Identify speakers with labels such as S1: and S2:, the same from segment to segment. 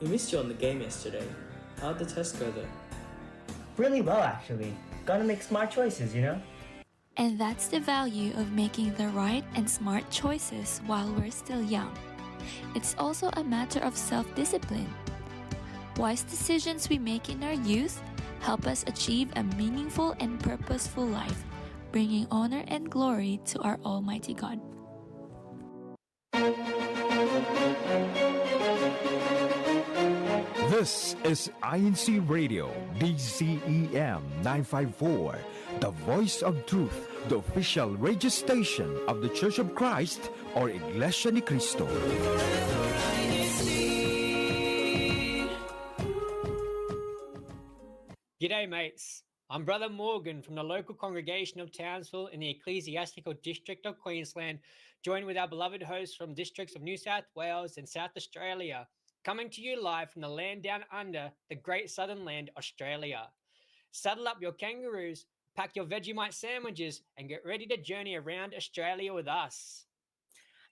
S1: We missed you on the game yesterday. How'd the test go though?
S2: Really well, actually. Gotta make smart choices, you know?
S3: And that's the value of making the right and smart choices while we're still young. It's also a matter of self-discipline. Wise decisions we make in our youth help us achieve a meaningful and purposeful life, bringing honor and glory to our Almighty God.
S4: This is INCRadio, DCEM 954, the voice of truth, the official radio station of the Church of Christ or Iglesia ni Cristo.
S5: G'day mates, I'm Brother Morgan from the local congregation of Townsville in the Ecclesiastical District of Queensland, joined with our beloved hosts from districts of New South Wales and South Australia, coming to you live from the land down under, the great southern land, Australia. Saddle up your kangaroos, pack your Vegemite sandwiches, and get ready to journey around Australia with us.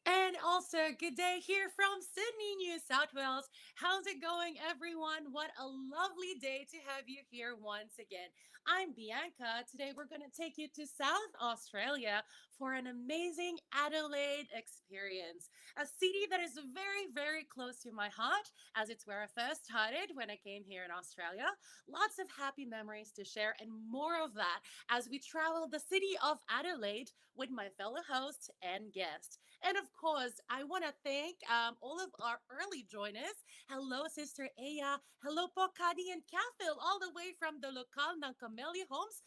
S6: And also, good day here from Sydney, New South Wales. How's it going, everyone? What a lovely day to have you here once again. I'm Bianca. Today, we're going to take you to South Australia for an amazing Adelaide experience, a city that is very, very close to my heart, as it's where I first started when I came here in Australia. Lots of happy memories to share and more of that as we travel the city of Adelaide with my fellow hosts and guests. And of course, I want to thank all of our early joiners. Hello, Sister Aya. Hello, Pokadi and Kafil, all the way from the local ng Camellia Homes,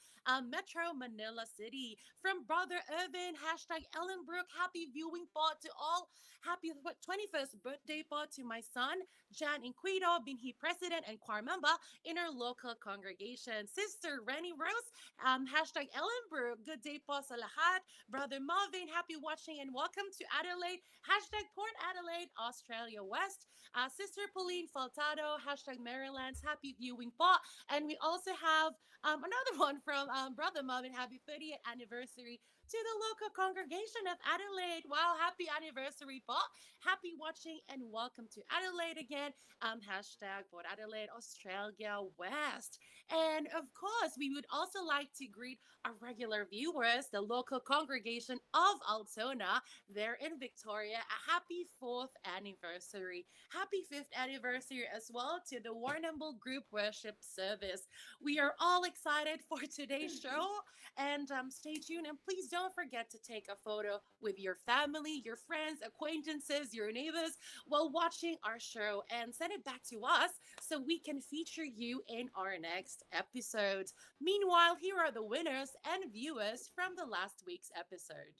S6: Metro Manila City. From Brother Irvin, hashtag Ellenbrook, happy viewing po to all. Happy 21st birthday po to my son, Jan Inquito, Binhi President and choir member in our local congregation. Sister Rennie Rose, hashtag Ellenbrook, good day po sa lahat. Brother Marvin, happy watching and welcome to Adelaide. Hashtag Port Adelaide, Australia West. Sister Pauline Faltado, hashtag Maryland's happy viewing po. And we also have another one from Brother Marvin, happy 30th anniversary to the local congregation of Adelaide. Wow, happy anniversary po. Happy watching and welcome to Adelaide again. Hashtag Port Adelaide, Australia West. And of course, we would also like to greet our regular viewers, the local congregation of Altona, there in Victoria. A happy 4th anniversary. Happy 5th anniversary as well to the Warrnambool Group Worship Service. We are all excited for today's show, and stay tuned. And please don't forget to take a photo with your family, your friends, acquaintances, your neighbors while watching our show and send it back to us so we can feature you in our next episodes. Meanwhile, here are the winners and viewers from the last week's episode.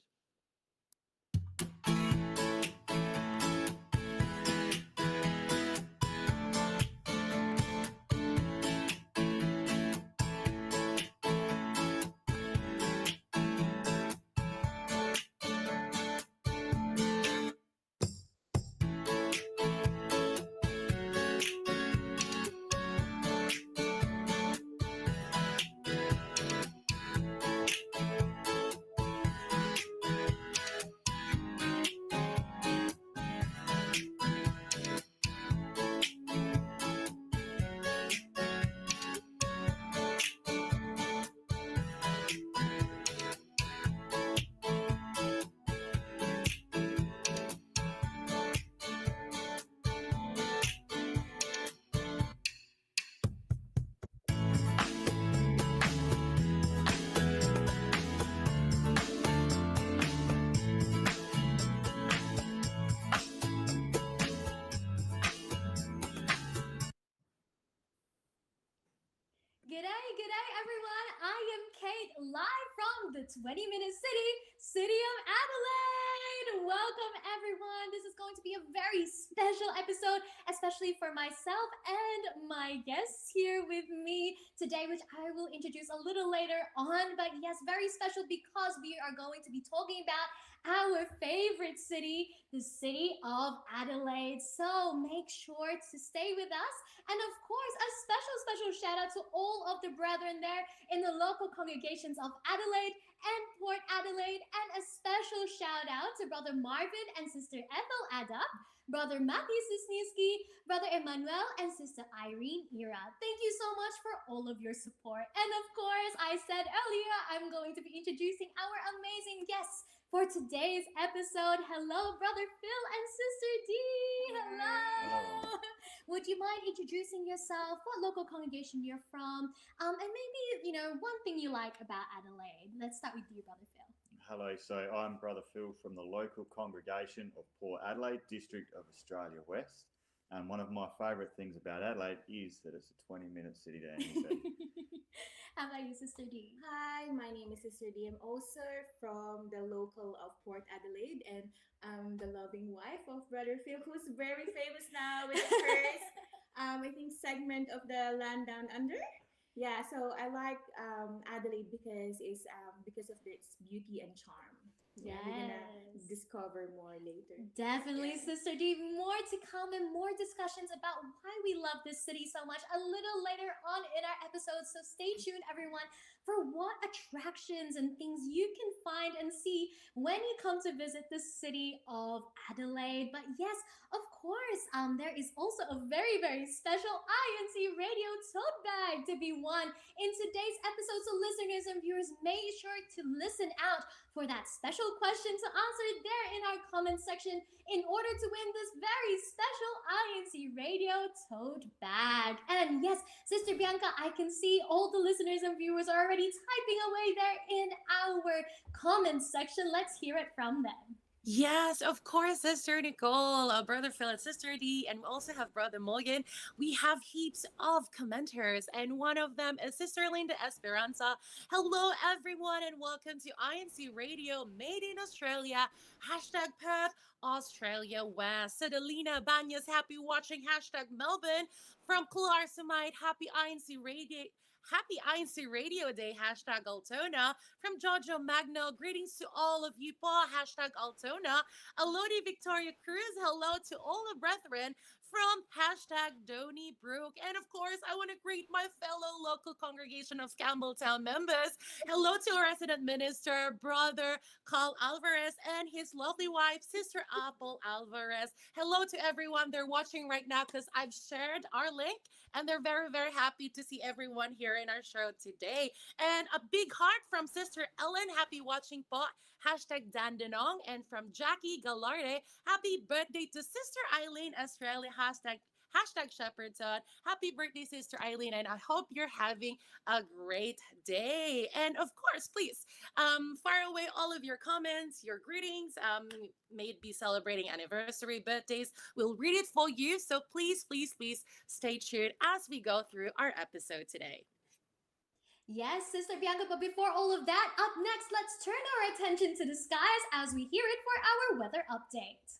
S7: G'day everyone. I am Kate, live from the 20-minute city of Adelaide. Welcome everyone. This is going to be a very special episode, especially for myself and my guests here with me today, which I will introduce a little later on. But yes, very special because we are going to be talking about our favorite city, the city of Adelaide. So make sure to stay with us. And of course, a special shout out to all of the brethren there in the local congregations of Adelaide and Port Adelaide. And a special shout out to Brother Marvin and Sister Ethel Adap, Brother Matthew Sisniewski, Brother Emmanuel and Sister Irene Ira. Thank you so much for all of your support. And of course, I said earlier, I'm going to be introducing our amazing guests for today's episode. Hello, Brother Phil and Sister D. Hello. Would you mind introducing yourself, what local congregation you're from, and maybe, one thing you like about Adelaide? Let's start with you, Brother Phil.
S8: Hello, so I'm Brother Phil from the local congregation of Port Adelaide, District of Australia West. And one of my favourite things about Adelaide is that it's a 20-minute city to any city.
S7: How about you, Sister D?
S9: Hi, my name is Sister D. I'm also from the local of Port Adelaide, and I'm the loving wife of Brother Phil, who's very famous now with the first, I think, segment of the Land Down Under. Yeah, so I like Adelaide because of its beauty and charm. Yeah, we're gonna discover more later.
S7: Definitely, Sister D. More to come and more discussions about why we love this city so much a little later on in our episode. So stay tuned, everyone, for what attractions and things you can find and see when you come to visit the city of Adelaide. But yes, of course, there is also a very, very special INC Radio tote bag to be won in today's episode. So listeners and viewers, make sure to listen out for that special question to answer there in our comment section in order to win this very special INC Radio tote bag. And yes, Sister Bianca, I can see all the listeners and viewers are already typing away there in our comment section. Let's hear it from them.
S6: Yes, of course, Sister Nicole, Brother Phil, and Sister D, and we also have Brother Morgan. We have heaps of commenters, and one of them is Sister Linda Esperanza. Hello, everyone, and welcome to INC Radio, Made in Australia, hashtag Perth, Australia West. Sedalina Banyas, happy watching, hashtag Melbourne. From Clarsamite, happy INC Radio. Happy INC Radio Day, hashtag Altona. From Jojo Magno, greetings to all of you, pa, hashtag Altona. Alodi Victoria Cruz, hello to all the brethren from hashtag Donny Brook. And of course, I want to greet my fellow local congregation of Campbelltown members. Hello to our resident minister, Brother Carl Alvarez, and his lovely wife, Sister Apple Alvarez. Hello to everyone. They're watching right now because I've shared our link, and they're very, very happy to see everyone here in our show today. And a big heart from Sister Ellen, happy watching po, hashtag Dandenong. And from Jackie Galarde, happy birthday to Sister Eileen Australia, hashtag Shepherdson. Happy birthday, Sister Eileen, and I hope you're having a great day. And of course, please fire away all of your comments, your greetings. May it be celebrating anniversary, birthdays. We'll read it for you. So please, please, please stay tuned as we go through our episode today.
S7: Yes, Sister Bianca, but before all of that, up next, let's turn our attention to the skies as we hear it for our weather update.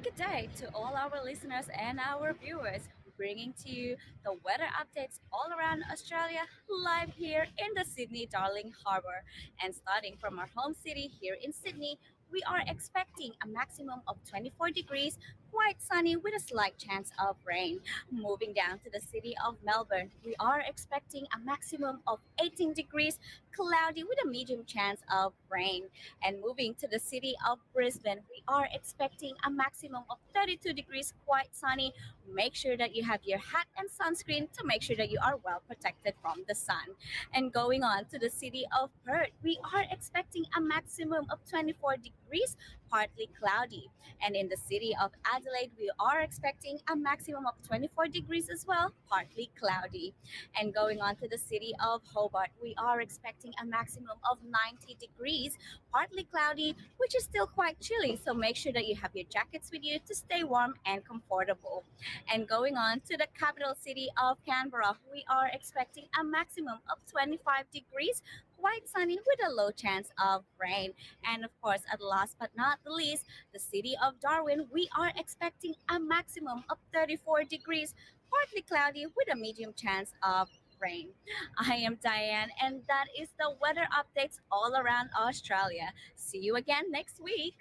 S10: Good day to all our listeners and our viewers. Bringing to you the weather updates all around Australia, live here in the Sydney Darling Harbour. And starting from our home city here in Sydney, we are expecting a maximum of 24 degrees, quite sunny with a slight chance of rain. Moving down to the city of Melbourne, we are expecting a maximum of 18 degrees, cloudy with a medium chance of rain. And moving to the city of Brisbane, we are expecting a maximum of 32 degrees, quite sunny. Make sure that you have your hat and sunscreen to make sure that you are well protected from the sun. And going on to the city of Perth, we are expecting a maximum of 24 degrees, partly cloudy. And in the city of Adelaide, we are expecting a maximum of 24 degrees as well, partly cloudy. And going on to the city of Hobart, we are expecting a maximum of 90 degrees, partly cloudy, which is still quite chilly. So make sure that you have your jackets with you to stay warm and comfortable. And going on to the capital city of Canberra, we are expecting a maximum of 25 degrees, quite sunny with a low chance of rain. And of course, at last but not the least, the city of Darwin, we are expecting a maximum of 34 degrees, partly cloudy with a medium chance of rain. I am Diane, and that is the weather updates all around Australia. See you again next week.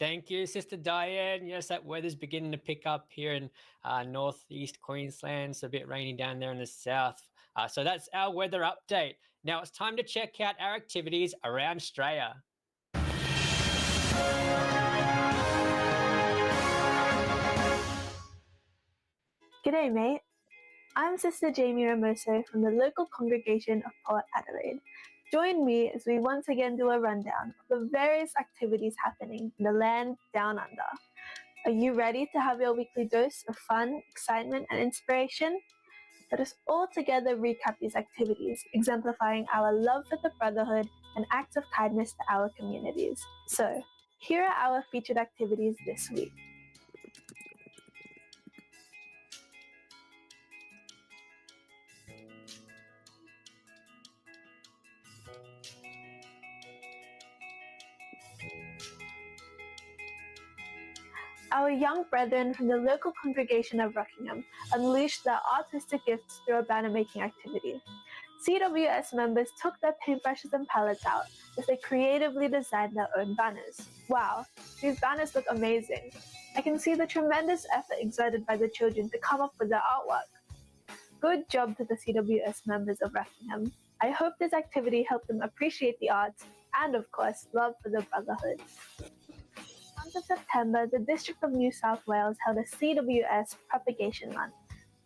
S5: Thank you, Sister Diane. Yes, that weather's beginning to pick up here in northeast Queensland. It's a bit rainy down there in the south. So that's our weather update. Now it's time to check out our activities around Australia.
S11: G'day, mate. I'm Sister Jamie Ramoso from the local congregation of Port Adelaide. Join me as we once again do a rundown of the various activities happening in the land down under. Are you ready to have your weekly dose of fun, excitement, and inspiration? Let us all together recap these activities, exemplifying our love for the brotherhood and acts of kindness to our communities. So, here are our featured activities this week. Our young brethren from the local congregation of Rockingham unleashed their artistic gifts through a banner-making activity. CWS members took their paintbrushes and palettes out as they creatively designed their own banners. Wow, these banners look amazing. I can see the tremendous effort exerted by the children to come up with their artwork. Good job to the CWS members of Rockingham. I hope this activity helped them appreciate the arts and, of course, love for the brotherhood. On the 9th of September, the District of New South Wales held a CWS Propagation Month.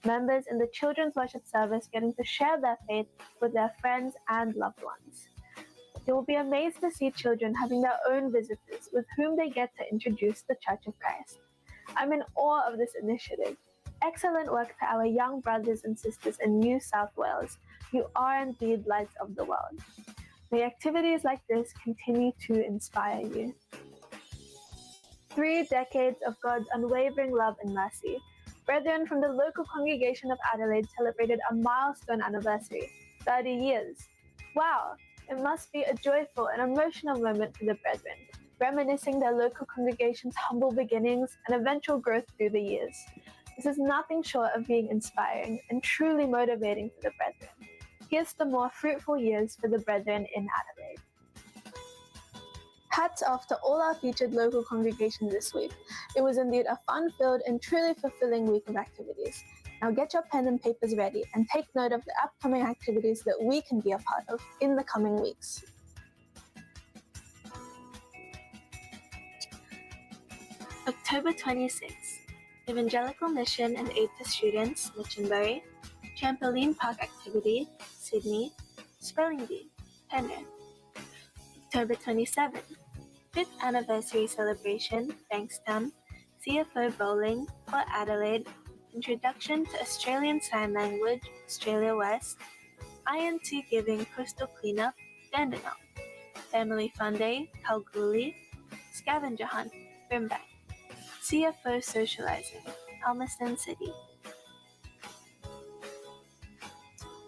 S11: Members in the children's worship service getting to share their faith with their friends and loved ones. You will be amazed to see children having their own visitors with whom they get to introduce the Church of Christ. I'm in awe of this initiative. Excellent work to our young brothers and sisters in New South Wales. You are indeed lights of the world. May activities like this continue to inspire you. 3 decades of God's unwavering love and mercy. Brethren from the local congregation of Adelaide celebrated a milestone anniversary, 30 years. Wow, it must be a joyful and emotional moment for the brethren, reminiscing their local congregation's humble beginnings and eventual growth through the years. This is nothing short of being inspiring and truly motivating for the brethren. Here's to more fruitful years for the brethren in Adelaide. Hats off to all our featured local congregations this week. It was indeed a fun-filled and truly fulfilling week of activities. Now get your pen and papers ready and take note of the upcoming activities that we can be a part of in the coming weeks. October 26th, Evangelical Mission and Aid to Students, Mitchenbury, Trampoline Park Activity, Sydney, Spelling Bee, Penrith. October 27th, 5th Anniversary Celebration, Bankstown, CFO Bowling, Port Adelaide, Introduction to Australian Sign Language, Australia West, INC Giving Coastal Cleanup, Dandenong, Family Fun Day, Kalgoorlie, Scavenger Hunt, Brimbank, CFO Socializing, Palmerston City.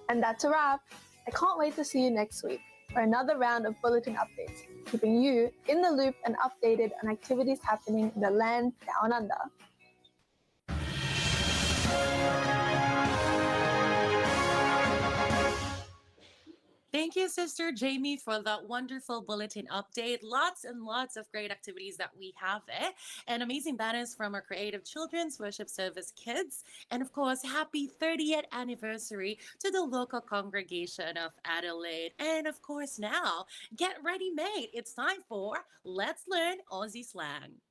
S11: And that's a wrap. I can't wait to see you next week for another round of Bulletin updates, keeping you in the loop and updated on activities happening in the land down under.
S6: Thank you, Sister Jamie, for that wonderful bulletin update. Lots and lots of great activities that we have there, and amazing banners from our Creative Children's Worship Service kids. And of course, happy 30th anniversary to the local congregation of Adelaide. And of course, now, get ready, mate. It's time for Let's Learn Aussie Slang.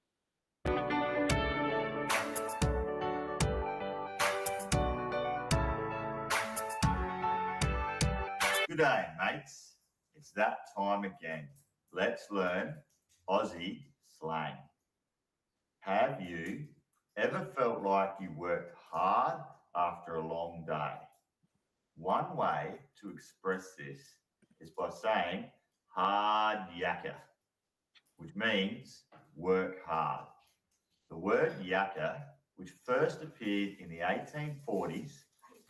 S8: Good day, mates. It's that time again. Let's learn Aussie slang. Have you ever felt like you worked hard after a long day? One way to express this is by saying hard yakka, which means work hard. The word yakka, which first appeared in the 1840s,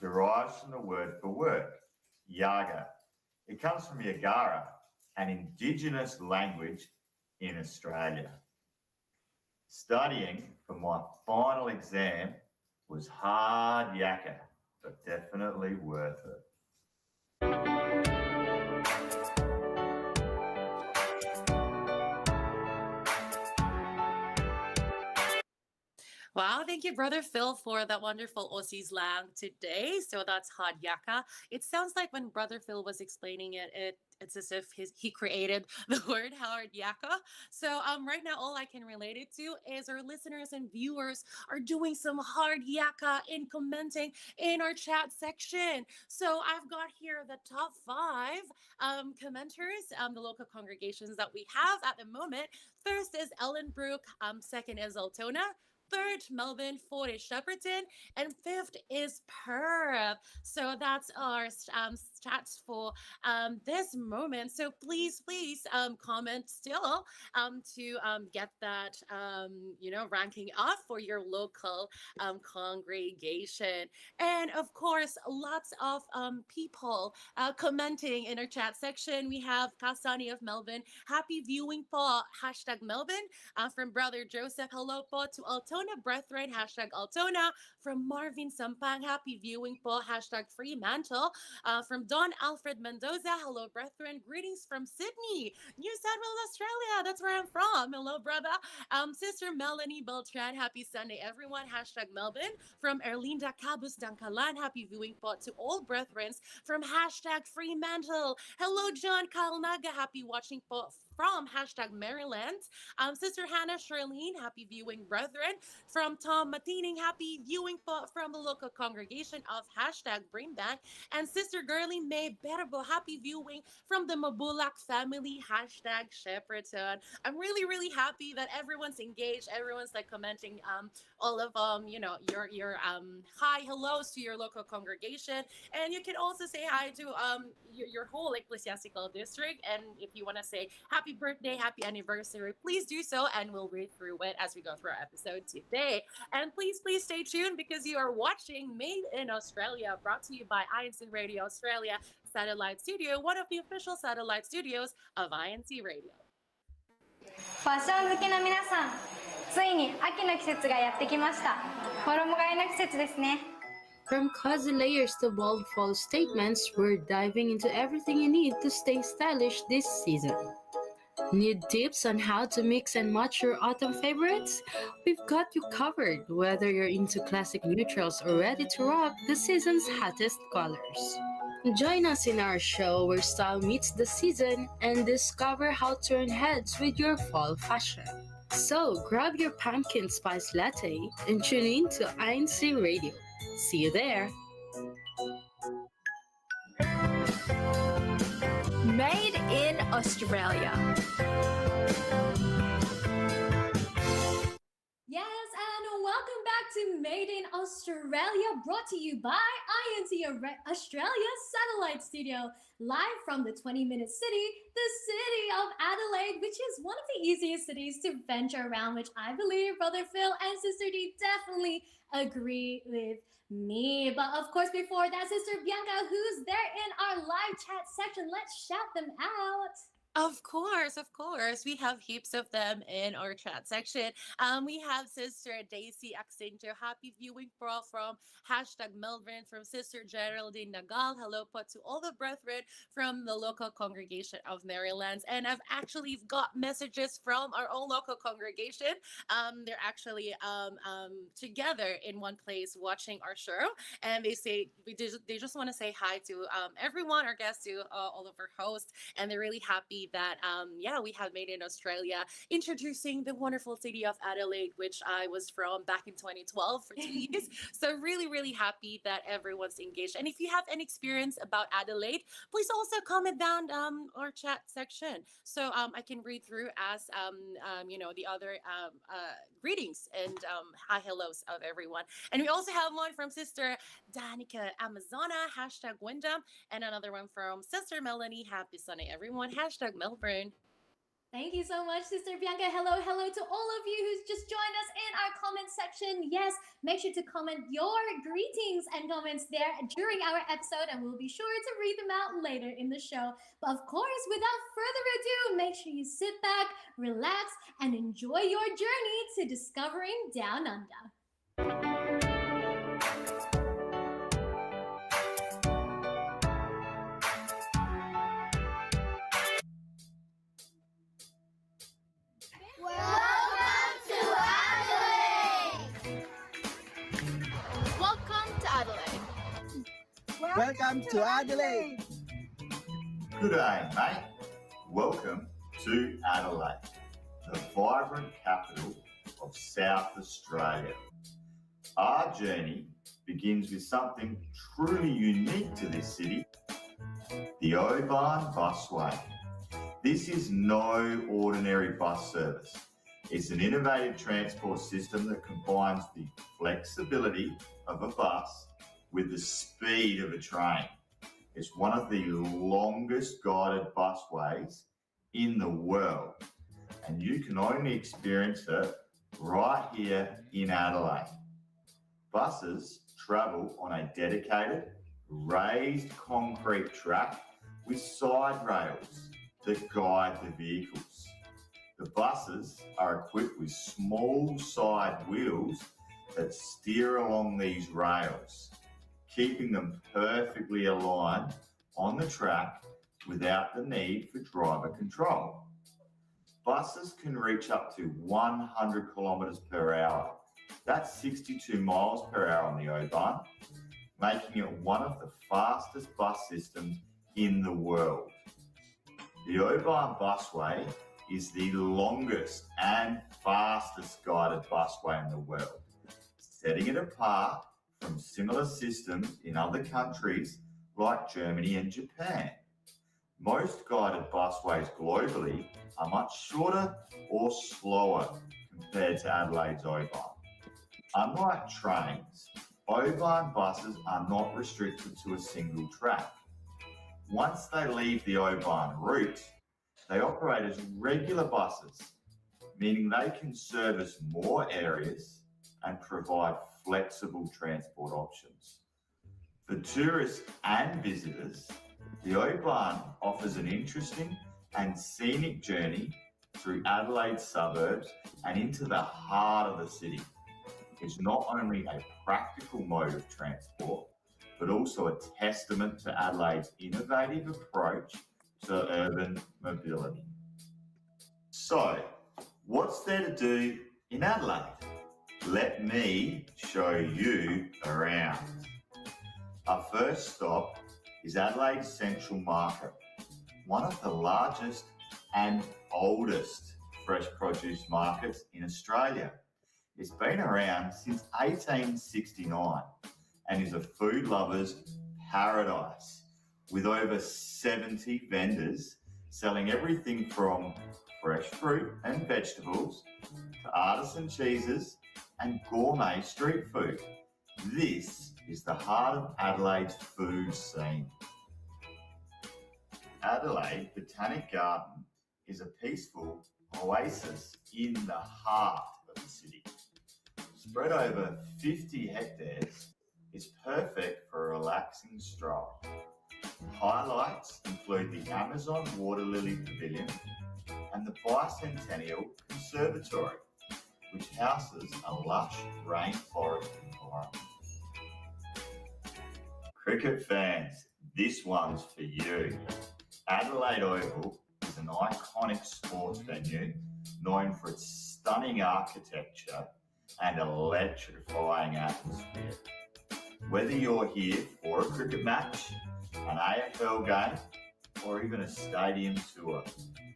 S8: derives from the word for work, yaga. It comes from Yagara, an indigenous language in Australia. Studying for my final exam was hard yakka, but definitely worth it.
S6: Wow, thank you, Brother Phil, for that wonderful Aussie slang today. So that's hard yaka. It sounds like when Brother Phil was explaining it's as if he created the word hard yaka. So right now, all I can relate it to is our listeners and viewers are doing some hard yaka in commenting in our chat section. So I've got here the top five commenters, the local congregations that we have at the moment. First is Ellenbrook. Second is Altona. Third, Melbourne. Fourth is Shepparton. And fifth is Perth. So that's our stats for this moment. So please comment still to get that, ranking up for your local congregation. And of course, lots of people commenting in our chat section. We have Kasani of Melbourne. Happy viewing po. Hashtag Melbourne. From Brother Joseph, hello po to Altona Brethren, hashtag Altona. From Marvin Sampang, happy viewing po, hashtag Fremantle. From Don Alfred Mendoza, hello Brethren, greetings from Sydney, New South Wales, Australia, that's where I'm from, hello brother. Sister Melanie Beltran, happy Sunday everyone, hashtag Melbourne. From Erlinda Cabus Dankalan, happy viewing po to all Brethren. From hashtag Fremantle, hello John Kalnaga, happy watching po from hashtag Maryland. Sister Hannah Charlene, happy viewing brethren. From Tom Matining, happy viewing from the local congregation of hashtag Bringback. And Sister Girly May Berbo, happy viewing from the Mabulak family, hashtag Shepparton. I'm really happy that everyone's engaged. Everyone's like commenting all of your hi hellos to your local congregation. And you can also say hi to your whole ecclesiastical district. And if you want to say happy birthday, happy anniversary, please do so, and we'll read through it as we go through our episode today. And please stay tuned because you are watching Made in Australia, brought to you by INCRadio Australia Satellite Studio, one of the official satellite studios of INC Radio.
S12: ファッション好きな皆さん、ついに秋の季節がやってきました。衣替えの季節ですね。
S13: From cozy layers to bold fall statements, we're diving into everything you need to stay stylish this season. Need tips on how to mix and match your autumn favorites? We've got you covered, whether you're into classic neutrals or ready to rock the season's hottest colors. Join us in our show where style meets the season and discover how to turn heads with your fall fashion. So grab your pumpkin spice latte and tune in to INC Radio. See you there.
S14: Made in Australia.
S7: Yes, and welcome back to Made in Australia, brought to you by INC Australia Satellite Studio, live from the 20-minute city, the city of Adelaide, which is one of the easiest cities to venture around, which I believe Brother Phil and Sister D definitely agree with me. But of course, before that, Sister Bianca, who's there in our live chat section, let's shout them out.
S6: Of course. We have heaps of them in our chat section. We have Sister Daisy Accento, happy viewing from hashtag Melbourne, from Sister Geraldine Nagal, hello po to all the brethren from the local congregation of Maryland. And I've actually got messages from our own local congregation. They're actually together in one place watching our show. And they say, they just want to say hi to everyone, our guests, to all of our hosts. And they're really happy that we have Made in Australia, introducing the wonderful city of Adelaide, which I was from back in 2012 for 2 years. So really happy that everyone's engaged. And if you have any experience about Adelaide, please also comment down our chat section so I can read through as the other greetings and hi hellos of everyone. And we also have one from Sister Danica Amazona, hashtag Wyndham, and another one from Sister Melanie, happy Sunday everyone, hashtag Melbourne.
S7: Thank you so much, Sister Bianca. Hello to all of you who's just joined us in our comment section. Yes, make sure to comment your greetings and comments there during our episode, and we'll be sure to read them out later in the show. But of course, without further ado, make sure you sit back, relax, and enjoy your journey to discovering Down Under.
S15: Welcome to Adelaide.
S8: Good day, mate. Welcome to Adelaide, the vibrant capital of South Australia. Our journey begins with something truly unique to this city, the Oban Busway. This is no ordinary bus service. It's an innovative transport system that combines the flexibility of a bus with the speed of a train. It's one of the longest guided busways in the world, and you can only experience it right here in Adelaide. Buses travel on a dedicated, raised concrete track with side rails that guide the vehicles. The buses are equipped with small side wheels that steer along these rails, keeping them perfectly aligned on the track without the need for driver control. Buses can reach up to 100 kilometres per hour. That's 62 miles per hour on the Oban, making it one of the fastest bus systems in the world. The Oban Busway is the longest and fastest guided busway in the world, setting it apart from similar systems in other countries like Germany and Japan. Most guided busways globally are much shorter or slower compared to Adelaide's Oban. Unlike trains, Oban buses are not restricted to a single track. Once they leave the Oban route, they operate as regular buses, meaning they can service more areas and provide flexible transport options. For tourists and visitors, the Oban offers an interesting and scenic journey through Adelaide's suburbs and into the heart of the city. It's not only a practical mode of transport, but also a testament to Adelaide's innovative approach to urban mobility. So, what's there to do in Adelaide? Let me show you around. Our first stop is Adelaide's Central Market, one of the largest and oldest fresh produce markets in Australia. It's been around since 1869 and is a food lover's paradise, with over 70 vendors selling everything from fresh fruit and vegetables to artisan cheeses and gourmet street food. This is the heart of Adelaide's food scene. Adelaide Botanic Garden is a peaceful oasis in the heart of the city. Spread over 50 hectares, it's perfect for a relaxing stroll. Highlights include the Amazon Water Lily Pavilion and the Bicentennial Conservatory, which houses a lush rainforest environment. Cricket fans, this one's for you. Adelaide Oval is an iconic sports venue known for its stunning architecture and electrifying atmosphere. Whether you're here for a cricket match, an AFL game, or even a stadium tour,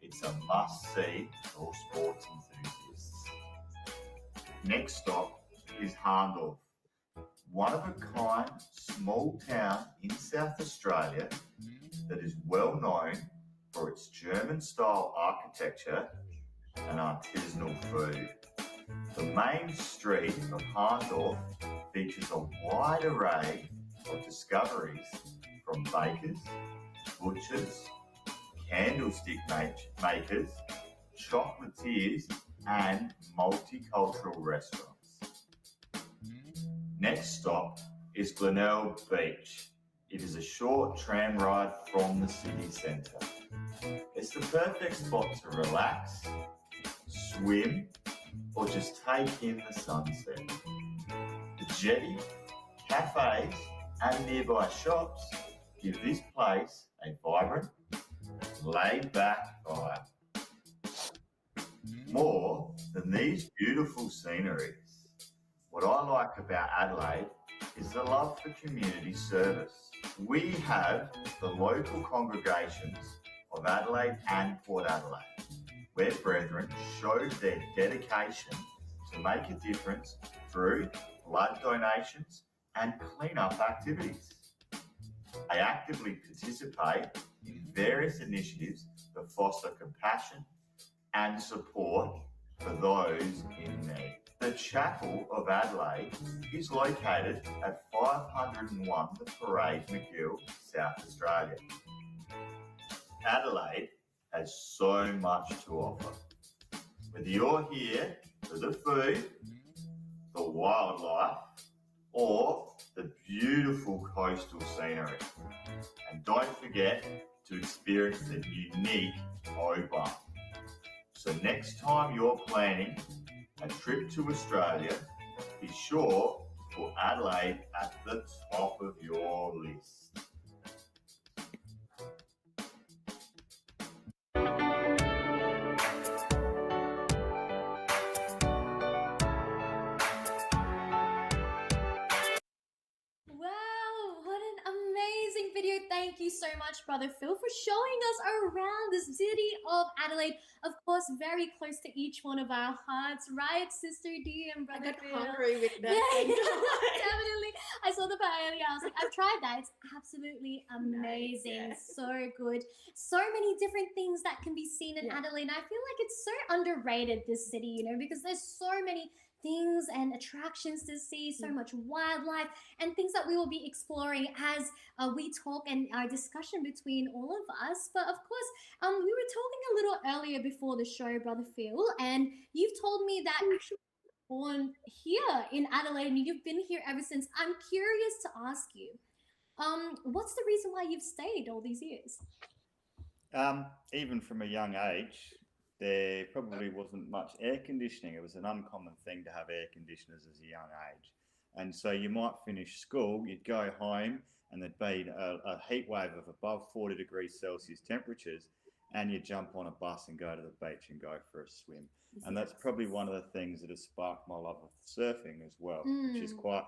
S8: it's a must-see for all sports enthusiasts. Next stop is Harndorf, one of a kind small town in South Australia that is well known for its German-style architecture and artisanal food. The main street of Harndorf features a wide array of discoveries from bakers, butchers, candlestick makers, chocolatiers and multicultural restaurants. Next stop is Glenelg Beach. It is a short tram ride from the city centre. It's the perfect spot to relax, swim, or just take in the sunset. The jetty, cafes and nearby shops give this place a vibrant, laid-back vibe. More than these beautiful sceneries, what I like about Adelaide is the love for community service. We have the local congregations of Adelaide and Port Adelaide, where brethren showed their dedication to make a difference through blood donations and clean-up activities. They actively participate in various initiatives that foster compassion and support for those in need. The Chapel of Adelaide is located at 501 The Parade, McGill, South Australia. Adelaide has so much to offer. Whether you're here for the food, the wildlife, or the beautiful coastal scenery. And don't forget to experience the unique Oban. So next time you're planning a trip to Australia, be sure to put Adelaide at the top of your list.
S7: Wow, what an amazing video. Thank you so much, Brother Phil, for showing us around the city of Adelaide. Of course, very close to each one of our hearts, right, Sister D and Brother Phil?
S9: Hungry with that.
S7: Yeah, definitely. I saw the paella. I was like, I've tried that. It's absolutely amazing.
S9: Nice, yeah.
S7: So good. So many different things that can be seen in Adelaide. And I feel like it's so underrated, this city, you know, because there's so many things and attractions to see, so much wildlife and things that we will be exploring as we talk and our discussion between all of us. But of course, we were talking a little earlier before the show, Brother Phil, and you've told me that actually born here in Adelaide and you've been here ever since. I'm curious to ask you, what's the reason why you've stayed all these years?
S16: Even from a young age, there probably wasn't much air conditioning. It was an uncommon thing to have air conditioners as a young age. And so you might finish school, you'd go home, and there'd be a heat wave of above 40 degrees Celsius temperatures, and you jump on a bus and go to the beach and go for a swim. And that's probably one of the things that has sparked my love of surfing as well, which is quite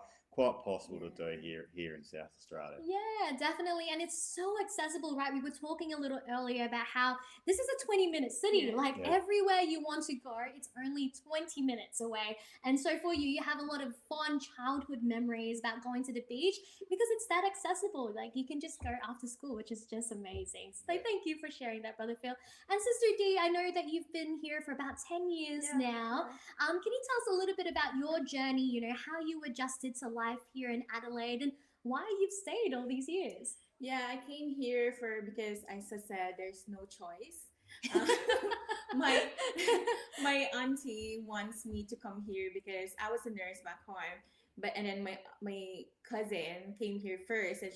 S16: possible to do here in South Australia.
S7: Yeah, definitely. And it's so accessible, right? We were talking a little earlier about how this is a 20-minute city. Everywhere you want to go, it's only 20 minutes away. And so for you, you have a lot of fun childhood memories about going to the beach because it's that accessible. Like you can just go after school, which is just amazing. So thank you for sharing that, Brother Phil. And Sister D, I know that you've been here for about 10 years now. Can you tell us a little bit about your journey, you know, how you adjusted to life here in Adelaide and why you've stayed all these years?
S9: Yeah, I came here because, as I said, there's no choice. My auntie wants me to come here because I was a nurse back home. And then my cousin came here first, and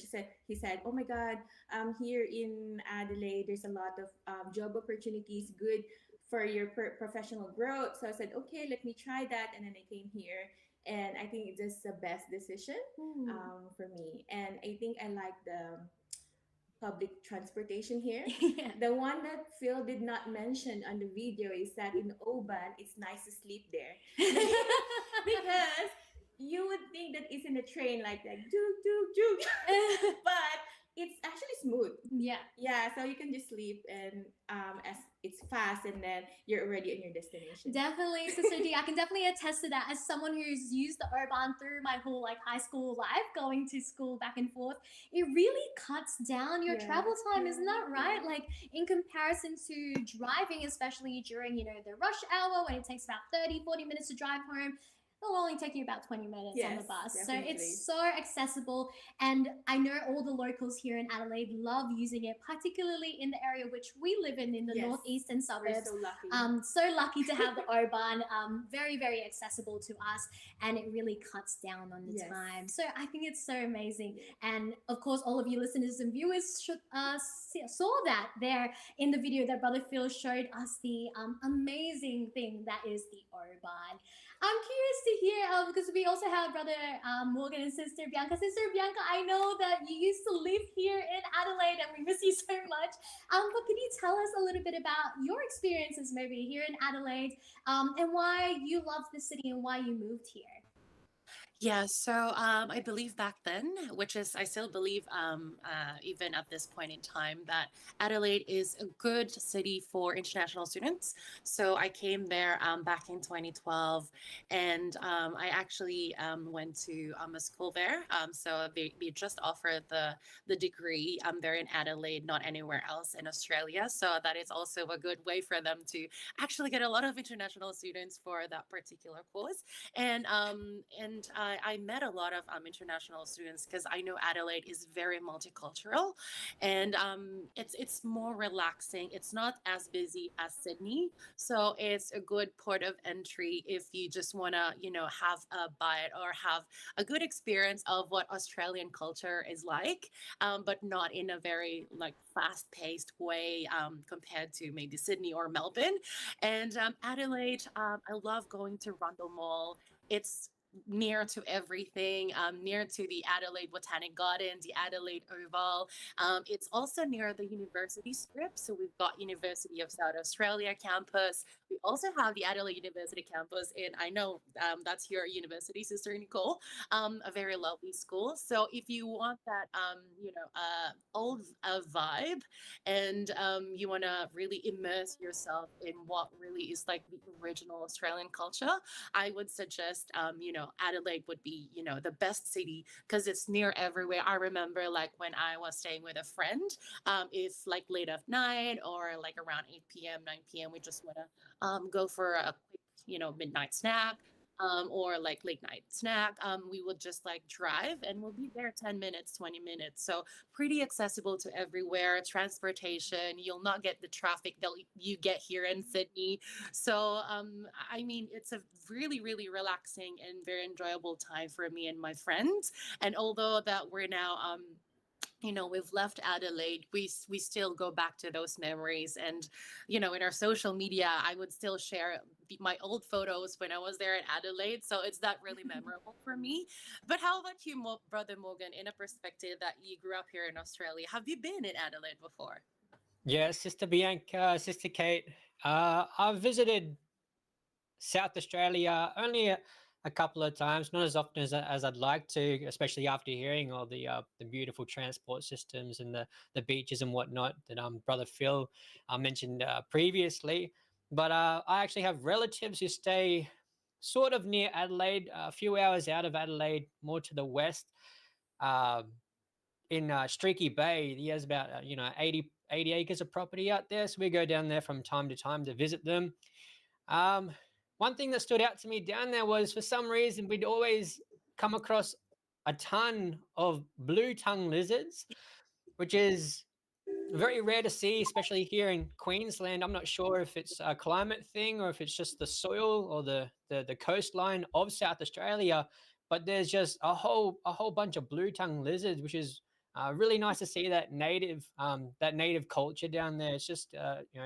S9: he said, oh my God, here in Adelaide, there's a lot of job opportunities, good for your professional growth. So I said, okay, let me try that. And then I came here. And I think it's just the best decision for me. And I think I like the public transportation here. The one that Phil did not mention on the video is that in Oban, it's nice to sleep there. Because you would think that it's in a train like that, but it's actually smooth. Yeah, so you can just sleep and as it's fast and then you're already in your destination.
S7: Definitely, Sister D. I can definitely attest to that as someone who's used the Oban through my whole high school life, going to school back and forth. It really cuts down your travel time, isn't that right? Like in comparison to driving, especially during, you know, the rush hour when it takes about 30-40 minutes to drive home. It'll only take you about 20 minutes on the bus.
S9: Definitely.
S7: So it's so accessible. And I know all the locals here in Adelaide love using it, particularly in the area which we live in the northeastern suburbs.
S9: We're so lucky.
S7: So lucky to have the Oban. Very, very accessible to us. And it really cuts down on the time. So I think it's so amazing. And of course, all of you listeners and viewers should saw that there in the video that Brother Phil showed us the amazing thing that is the Oban. I'm curious to hear, because we also have Brother Morgan and Sister Bianca. Sister Bianca, I know that you used to live here in Adelaide and we miss you so much. But can you tell us a little bit about your experiences maybe here in Adelaide and why you love the city and why you moved here?
S6: Yeah, so I believe back then, which is I still believe even at this point in time, that Adelaide is a good city for international students. So I came there back in 2012, and I actually went to a school there. So they just offered the degree there in Adelaide, not anywhere else in Australia. So that is also a good way for them to actually get a lot of international students for that particular course. And I met a lot of international students because I know Adelaide is very multicultural, and it's more relaxing. It's not as busy as Sydney, so it's a good port of entry if you just want to have a bite or have a good experience of what Australian culture is like, but not in a very like fast-paced way compared to maybe Sydney or Melbourne. And Adelaide, I love going to Rundle Mall. It's near to everything, near to the Adelaide Botanic Garden, the Adelaide Oval. It's also near the university strip. So we've got University of South Australia campus. We also have the Adelaide University campus, and I know that's your university, Sister Nicole, a very lovely school. So if you want that, old vibe, and you want to really immerse yourself in what really is like the original Australian culture, I would suggest, Adelaide would be, the best city because it's near everywhere. I remember like when I was staying with a friend, if like late at night or like around 8 p.m., 9 p.m., we just want to go for a quick, midnight snack. Or like late night snack, we would just like drive and we'll be there 10 minutes, 20 minutes. So pretty accessible to everywhere. Transportation, you'll not get the traffic that you get here in Sydney. So, I mean, it's a really, really relaxing and very enjoyable time for me and my friends. And although that we're now, we've left Adelaide, we still go back to those memories. And, in our social media, I would still share my old photos when I was there at Adelaide. So it's that really memorable for me. But how about you, Brother Morgan, in a perspective that you grew up here in Australia? Have you been in Adelaide before?
S5: Yeah, Sister Bianca, Sister Kate. I've visited South Australia only a couple of times, not as often as I'd like to, especially after hearing all the beautiful transport systems and the beaches and whatnot that Brother Phil mentioned previously. But I actually have relatives who stay sort of near Adelaide, a few hours out of Adelaide, more to the west, uh, in Streaky Bay. He has about 80 acres of property out there, so we go down there from time to time to visit them. Um, One thing that stood out to me down there was, for some reason, we'd always come across a ton of blue tongue lizards, which is very rare to see, especially here in Queensland. I'm not sure if it's a climate thing or if it's just the soil or the coastline of South Australia, but there's just a whole bunch of blue tongue lizards, which is really nice to see that native culture down there. It's just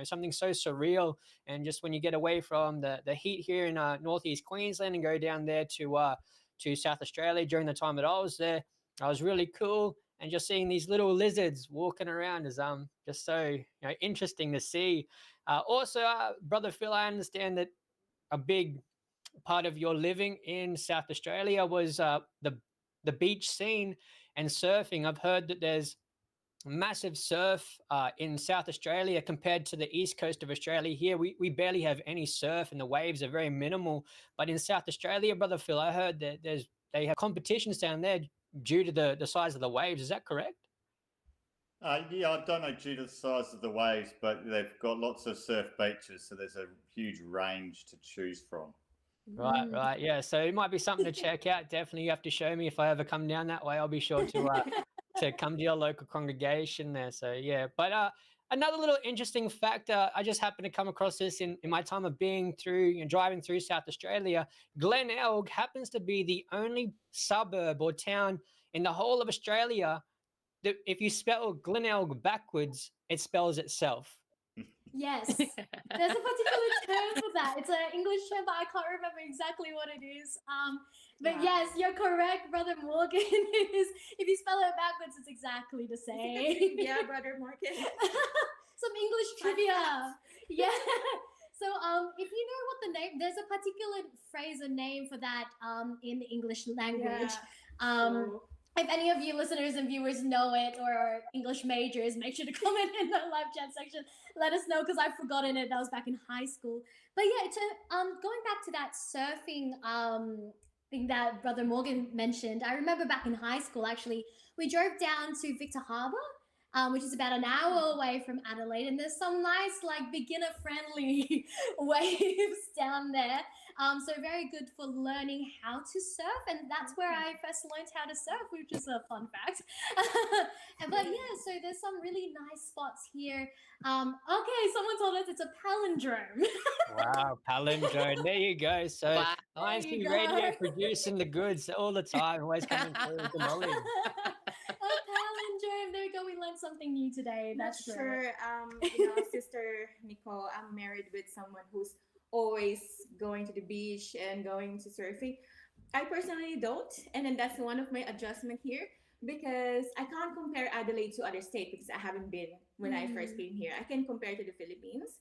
S5: something so surreal. And just when you get away from the heat here in northeast Queensland and go down there to South Australia during the time that I was there, I was really cool. And just seeing these little lizards walking around is just so interesting to see. Also, Brother Phil, I understand that a big part of your living in South Australia was the beach scene and surfing. I've heard that there's massive surf in South Australia compared to the east coast of Australia. Here, we barely have any surf and the waves are very minimal. But in South Australia, Brother Phil, I heard that they have competitions down there due to the size of the waves. Is that correct?
S16: Yeah, I don't know due to the size of the waves, but they've got lots of surf beaches, so there's a huge range to choose from.
S5: Right. Yeah. So it might be something to check out. Definitely, you have to show me if I ever come down that way. I'll be sure to come to your local congregation there. So yeah. But another little interesting fact, I just happened to come across this in my time of being driving through South Australia. Glenelg happens to be the only suburb or town in the whole of Australia that, if you spell Glenelg backwards, it spells itself.
S7: Yes, there's a particular term for that. It's an English term, but I can't remember exactly what it is. But yes, you're correct, Brother Morgan. If you spell it backwards, it's exactly the same.
S9: Yeah, Brother Morgan.
S7: Some English trivia. Yeah. So, if you know what the name, there's a particular phrase or name for that in the English language. If any of you listeners and viewers know it or are English majors, make sure to comment in the live chat section. Let us know because I've forgotten it. That was back in high school. But yeah, going back to that surfing thing that Brother Morgan mentioned, I remember back in high school, actually, we drove down to Victor Harbour, which is about an hour away from Adelaide, and there's some nice, like, beginner-friendly waves down there. So very good for learning how to surf, and that's where I first learned how to surf, which is a fun fact. But yeah, so there's some really nice spots here. Okay, someone told us it's a palindrome.
S5: Wow, palindrome. There you go. So
S6: Wow.
S5: INC Radio producing the goods all the time, always coming through with the knowledge.
S7: A palindrome. There we go. We learned something new today. That's
S9: Not
S7: great.
S9: sure, Sister Nicole, I'm married with someone who's always going to the beach and going to surfing. I personally don't, and then that's one of my adjustment here because I can't compare Adelaide to other states because I haven't been when I first came here. I can compare to the Philippines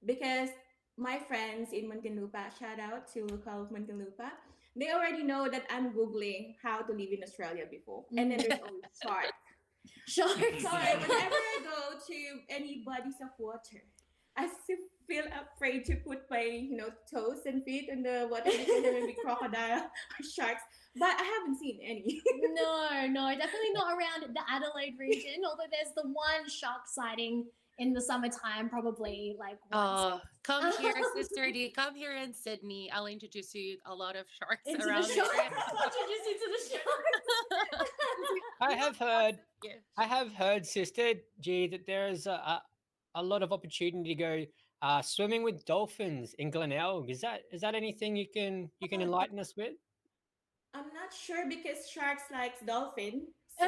S9: because my friends in Muntinlupa, shout out to local Muntinlupa, they already know that I'm Googling how to live in Australia before. And then there's always sharks.
S7: Sharks.
S9: Sorry, whenever I go to any bodies of water, I still feel afraid to put my, toes and feet in the water because there will be crocodile or sharks. But I haven't seen any.
S7: No, definitely not around the Adelaide region, although there's the one shark sighting in the summertime, probably like once.
S6: Oh, come here, Sister D. Come here in Sydney. I'll introduce you a lot of sharks
S7: Into
S6: around
S7: the
S6: here.
S7: sharks. Introduce you to the sharks.
S5: I have heard, Sister G, that there is a lot of opportunity to go swimming with dolphins in Glenelg. Is that anything you can enlighten us with?
S9: I'm not sure because sharks likes dolphin.
S7: I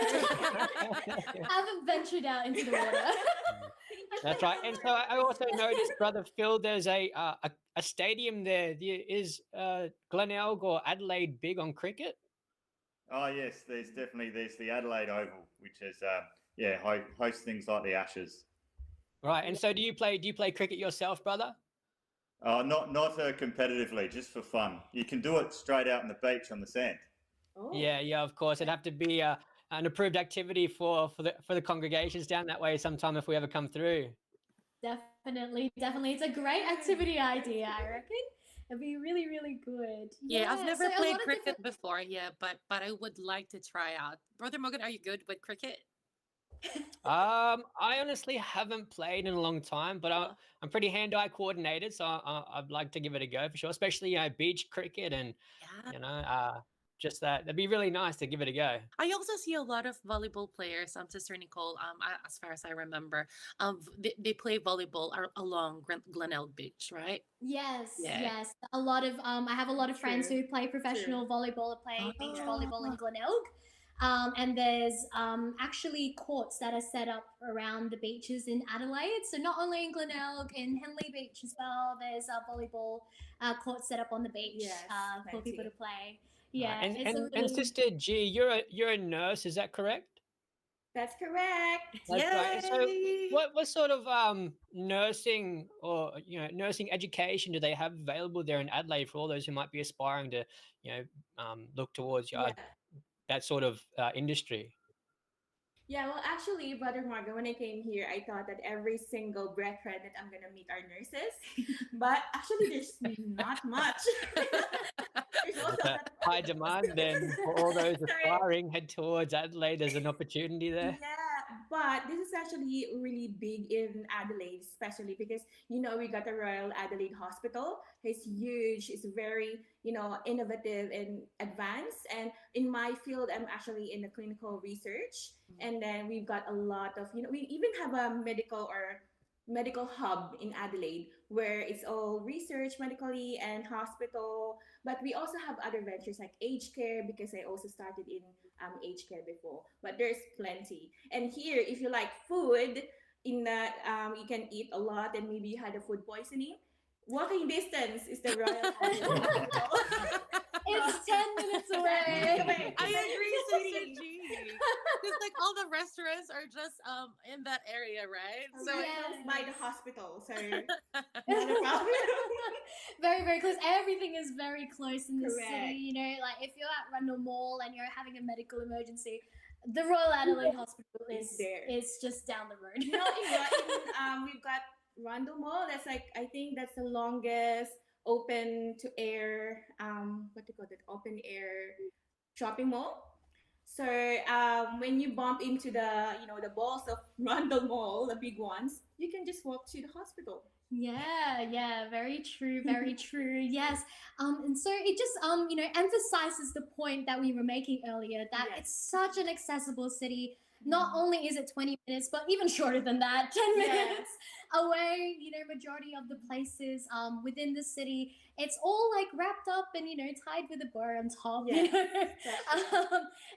S7: haven't ventured out into the water.
S5: That's right. And so I also noticed, Brother Phil, there's a stadium there. Is Glenelg or Adelaide big on cricket?
S16: Oh yes, there's the Adelaide Oval, which is hosts things like the Ashes.
S5: Right. And so do you play cricket yourself, brother?
S16: Not competitively, just for fun. You can do it straight out on the beach on the sand.
S9: Oh.
S5: Yeah, of course. It'd have to be an approved activity for the congregations down that way sometime if we ever come through.
S7: Definitely. It's a great activity idea, I reckon. It'd be really, really good.
S6: Yeah, I've never
S7: so
S6: played cricket before. Yeah, but I would like to try out. Brother Morgan, are you good with cricket?
S5: I honestly haven't played in a long time, but I'm pretty hand-eye coordinated, so I'd like to give it a go for sure. Especially beach cricket and just that. That'd be really nice to give it a go.
S6: I also see a lot of volleyball players. Sister Nicole, as far as I remember, they play volleyball along Glenelg Beach, right?
S7: Yes. A lot of I have a lot of friends who play professional volleyball or play beach volleyball in Glenelg. And there's actually courts that are set up around the beaches in Adelaide. So not only in Glenelg, in Henley Beach as well, there's a volleyball court set up on the beach for people to play. Yeah.
S5: Right. And Sister G, you're a nurse, is that correct?
S9: That's correct.
S5: That's right. So what sort of nursing or nursing education do they have available there in Adelaide for all those who might be aspiring to look towards that sort of industry?
S9: Yeah, well, actually, Brother Morgan, when I came here, I thought that every single brethren that I'm going to meet are nurses. But actually, there's not much.
S5: High demand then for all those aspiring, head towards Adelaide. There's an opportunity there.
S9: Yeah, but this is actually really big in Adelaide, especially because, we got the Royal Adelaide Hospital. It's huge. It's very, innovative and advanced. And in my field, I'm actually in the clinical research. And then we've got a lot of, we even have a medical hub in Adelaide where it's all research medically and hospital. But we also have other ventures like aged care because I also started in aged care before. But there's plenty. And here, if you like food, in that you can eat a lot and maybe you had a food poisoning. Walking distance is the Royal Hospital.
S7: It's 10 minutes away.
S6: I agree, Sister G. Because like all the restaurants are just in that area, right?
S9: So it's by the hospital, so
S7: very, very close. Everything is very close in the
S9: Correct.
S7: city. You know, like if you're at Rundle Mall and you're having a medical emergency, the Royal Adelaide Hospital is
S9: there.
S7: It's just down the road.
S9: You know, we've got Rundle Mall. That's like, I think that's the longest open to air, what do you call it? Open air shopping mall. So when you bump into the balls of Rundle Mall, the big ones, you can just walk to the hospital.
S7: Yeah, very true, very true. Yes. And so it just emphasizes the point that we were making earlier, that it's such an accessible city. Not only is it 20 minutes, but even shorter than that, 10 minutes away, majority of the places within the city, it's all like wrapped up and, tied with a bow on top.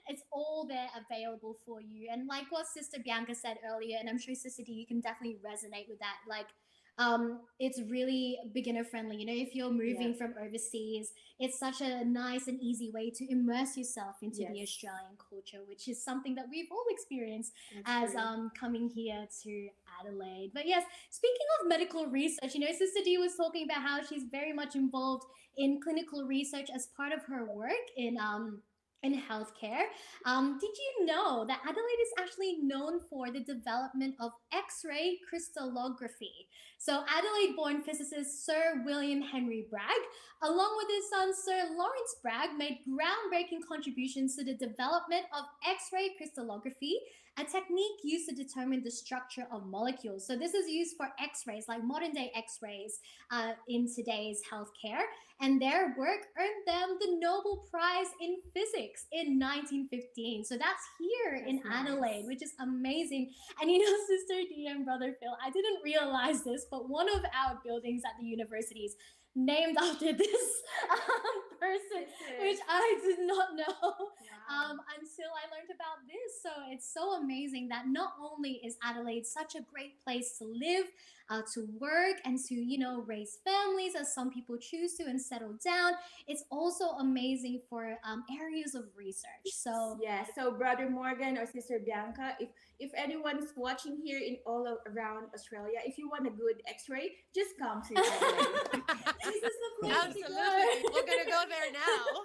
S7: It's all there available for you. And like what Sister Bianca said earlier, and I'm sure Sister D, you can definitely resonate with that. Like, it's really beginner friendly. If you're moving from overseas, it's such a nice and easy way to immerse yourself into the Australian culture, which is something that we've all experienced as coming here to Adelaide. But yes, speaking of medical research, Sister D was talking about how she's very much involved in clinical research as part of her work in healthcare. Did you know that Adelaide is actually known for the development of X-ray crystallography? So Adelaide-born physicist Sir William Henry Bragg, along with his son Sir Lawrence Bragg, made groundbreaking contributions to the development of X-ray crystallography, a technique used to determine the structure of molecules. So this is used for X-rays, like modern-day X-rays in today's healthcare. And their work earned them the Nobel Prize in Physics in 1915. So that's here in Adelaide, which is amazing. And Sister D and Brother Phil, I didn't realize this, but one of our buildings at the universities named after this person, which I did not know until I learned about this. So it's so amazing that not only is Adelaide such a great place to live, to work, and to, raise families as some people choose to and settle down, it's also amazing for areas of research. So
S9: so Brother Morgan or Sister Bianca, if anyone's watching here in all around Australia, if you want a good X-ray, just come to Adelaide.
S7: This is the place
S6: Absolutely.
S7: to go.
S6: We're gonna go there now.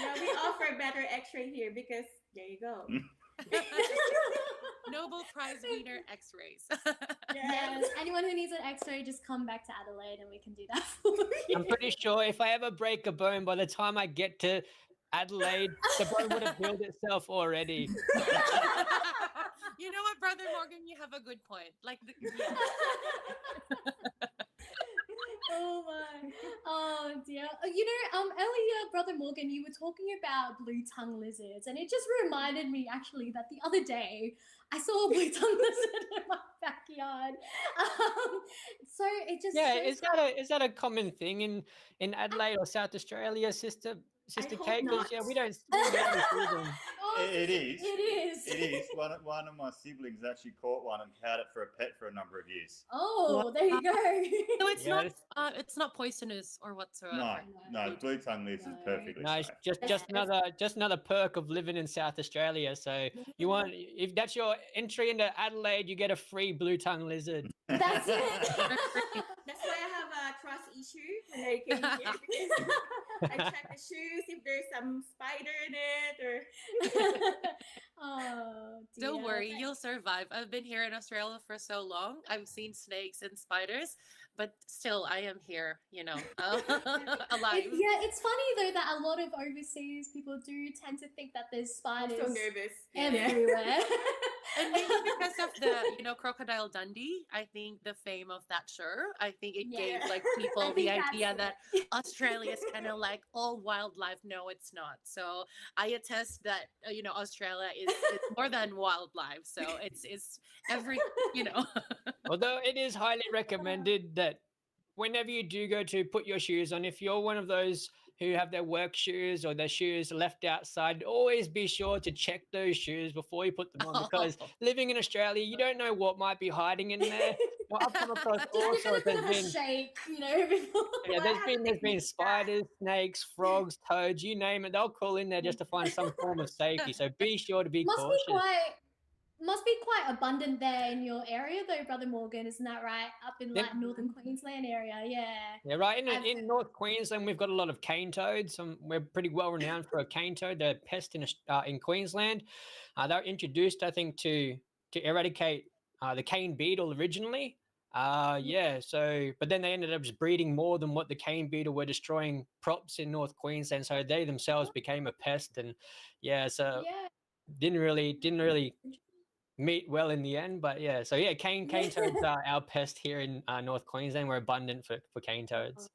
S9: Yeah, we offer better X-ray here because there you go.
S6: Nobel Prize winner X-rays.
S7: Yes. Anyone who needs an X-ray, just come back to Adelaide and we can do that for you.
S5: I'm pretty sure if I ever break a bone, by the time I get to Adelaide, the bone would have healed itself already.
S6: You know what, Brother Morgan, you have a good point. Like,
S7: Oh my. Oh dear. Earlier, Brother Morgan, you were talking about blue-tongue lizards, and it just reminded me actually that the other day I saw a blue-tongue lizard in my backyard. So it just
S5: is that a common thing in Adelaide or South Australia, Sister Kate? Because we don't see them.
S16: It is.
S7: It is.
S16: It is. One of my siblings actually caught one and had it for a pet for a number of years.
S7: Oh, there you go.
S6: So it's not poisonous or whatsoever.
S16: No, blue tongue lizard is perfectly
S5: Nice.
S16: safe.
S5: Just another perk of living in South Australia. So you want, if that's your entry into Adelaide, you get a free blue tongue lizard.
S7: That's it.
S9: That's why I have a trust issue when I came here, because I check the shoes if there's some spider in it or.
S7: Oh, dear.
S6: Don't worry, you'll survive. I've been here in Australia for so long. I've seen snakes and spiders, but still, I am here, alive.
S7: It's funny though that a lot of overseas people do tend to think that there's spiders
S9: I'm so nervous
S7: everywhere.
S6: And maybe because of the, Crocodile Dundee, I think the fame of that show, I think it gave people the idea that Australia is kind of like all wildlife. No, it's not. So I attest that, Australia is more than wildlife. So it's every,
S5: Although it is highly recommended that whenever you do go to put your shoes on, if you're one of those who have their work shoes or their shoes left outside, always be sure to check those shoes before you put them on, because living in Australia, you don't know what might be hiding in there. Well, I've come across
S7: Just
S5: all
S7: give it
S5: sorts.
S7: a bit of a shake, before.
S5: Yeah, there's been spiders, snakes, frogs, toads, you name it. They'll call in there just to find some form of safety. So be sure to be cautious.
S7: Must be quite abundant there in your area, though, Brother Morgan. Isn't that right? Up in like northern Queensland area, yeah.
S5: Yeah, right. In North Queensland, we've got a lot of cane toads. We're pretty well renowned for a cane toad. They're a pest in Queensland. They were introduced, I think, to eradicate the cane beetle originally. Yeah. So, but then they ended up just breeding more than what the cane beetle were destroying crops in North Queensland. So they themselves became a pest, and yeah, so didn't really meet well in the end. But yeah, so yeah, cane toads are our pest here in North Queensland. We're abundant for cane toads.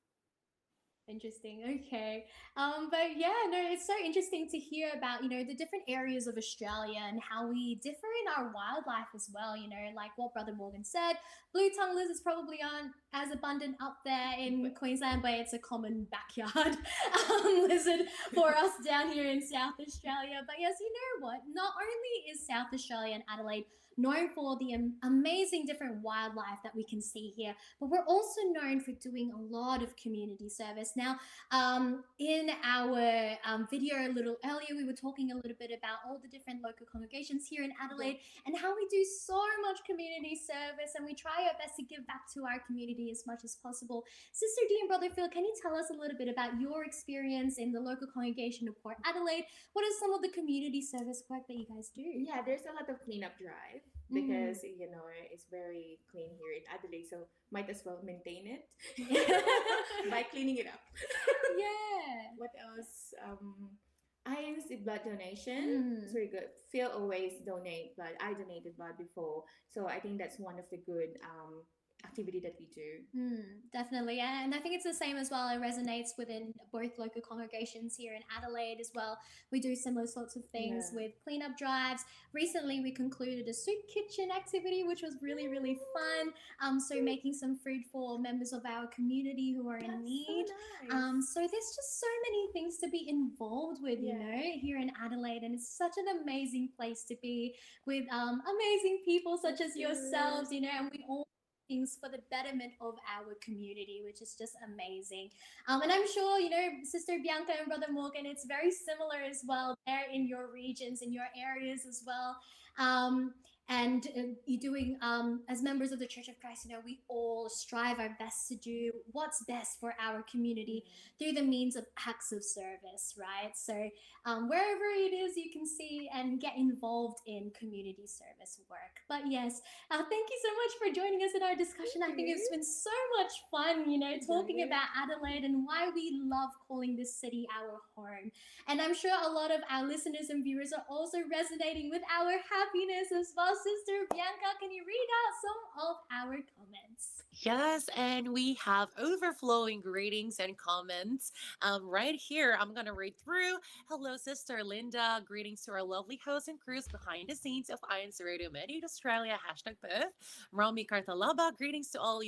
S7: Interesting. Okay. But yeah, no, it's so interesting to hear about, the different areas of Australia and how we differ in our wildlife as well. Like what Brother Morgan said, blue tongue lizards probably aren't as abundant up there in Queensland, but it's a common backyard lizard for us down here in South Australia. But yes, you know what? Not only is South Australia and Adelaide known for the amazing different wildlife that we can see here, but we're also known for doing a lot of community service. Now, in our video a little earlier, we were talking a little bit about all the different local congregations here in Adelaide and how we do so much community service, and we try our best to give back to our community as much as possible. Sister D and Brother Phil, can you tell us a little bit about your experience in the local congregation of Port Adelaide? What is some of the community service work that you guys do?
S9: Yeah, there's a lot of cleanup drive because it's very clean here in Adelaide, so might as well maintain it by cleaning it up.
S7: Yeah.
S9: What else? INC blood donation. It's very good. Phil always donate blood. I donated blood before, so I think that's one of the good activity that we do.
S7: Definitely, and I think it's the same as well. It resonates within both local congregations here in Adelaide as well. We do similar sorts of things with cleanup drives. Recently, we concluded a soup kitchen activity, which was really, really fun. So making some food for members of our community who are in need.
S9: So nice.
S7: So there's just so many things to be involved with, here in Adelaide, and it's such an amazing place to be with amazing people such as yourselves, and we all things for the betterment of our community, which is just amazing. And I'm sure, Sister Bianca and Brother Morgan, it's very similar as well there in your regions, in your areas as well. And you're doing, as members of the Church of Christ, we all strive our best to do what's best for our community through the means of acts of service, right? So wherever it is, you can see and get involved in community service work. But yes, thank you so much for joining us in our discussion. I think it's been so much fun, talking about Adelaide and why we love calling this city our home. And I'm sure a lot of our listeners and viewers are also resonating with our happiness as well. Sister Bianca, can you read out some of our comments?
S6: Yes, and we have overflowing greetings and comments right here. I'm going to read through. Hello, Sister Linda. Greetings to our lovely host and crews behind the scenes of INCRadio Mediate Australia, #Perth. Romy Cartalaba, greetings to all